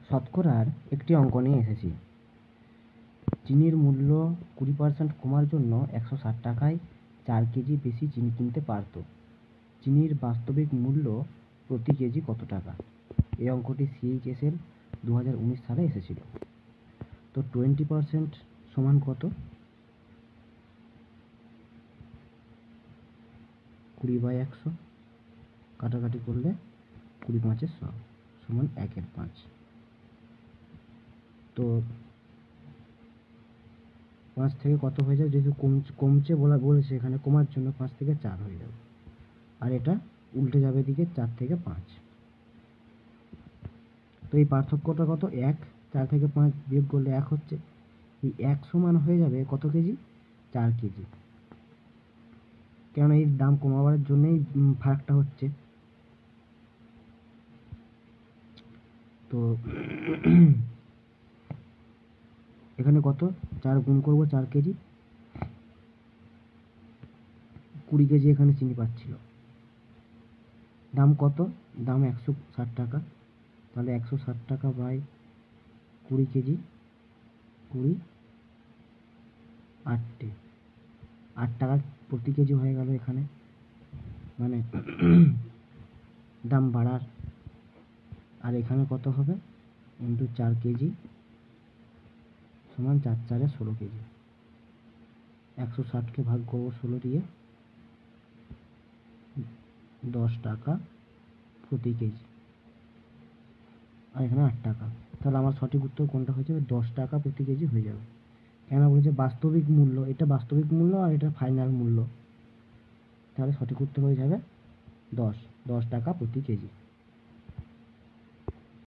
শতকরার একটি অঙ্ক নিয়ে এসেছি। চিনির মূল্য 20% কমার জন্য 160 টাকায় 4 কেজি বেশি চিনি কিনতে পারত। চিনির বাস্তবিক মূল্য প্রতি কেজি কত টাকা? এই অঙ্কটি CHSL 2019 সালে এসেছিল। তো 20% সমান কত? 20/100 কাটাকাটি করলে 20×5 সমান 1/5। তো 5 থেকে কত হয়ে যায়? যেহেতু কমছে বলেছে এখানে, কমার জন্য 5 থেকে 4 হয়ে যাবে, আর এটা উল্টে যাবে এদিকে 4 থেকে 5। তো এই পার্থক্যটা কত? 1। 4 থেকে 5 বিয়োগ করলে 1 হচ্ছে। এই 1 সমান হয়ে যাবে কত কেজি? 4 কেজি। কেন? এই দাম কমাবার জন্যই ফারাকটা হচ্ছে। তো এখানে কত? 4 গুণ করব 4 কেজি, 20 কেজি এখানে চিনি পাচ্ছিল। দাম কত? দাম 160 টাকা। তাহলে 160 টাকা বাই 20 কেজি, 20 8 8 টাকা প্রতি কেজি হয়ে গেল এখানে, মানে দাম বাড়ার। আর এখানে কত হবে? ইন্টু 4 কেজি সমান 4 4 16 কেজি। 160কে ভাগ করবো 16 দিয়ে, 10 টাকা প্রতি কেজি, আর এখানে 8 টাকা। তাহলে আমার সঠিক উত্তর কোনটা হয়ে যাবে? 10 টাকা প্রতি কেজি হয়ে যাবে। কেন বলেছে বাস্তবিক মূল্য? এটা বাস্তবিক মূল্য আর এটা ফাইনাল মূল্য। তাহলে সঠিক উত্তর হয়ে যাবে 10 টাকা প্রতি কেজি।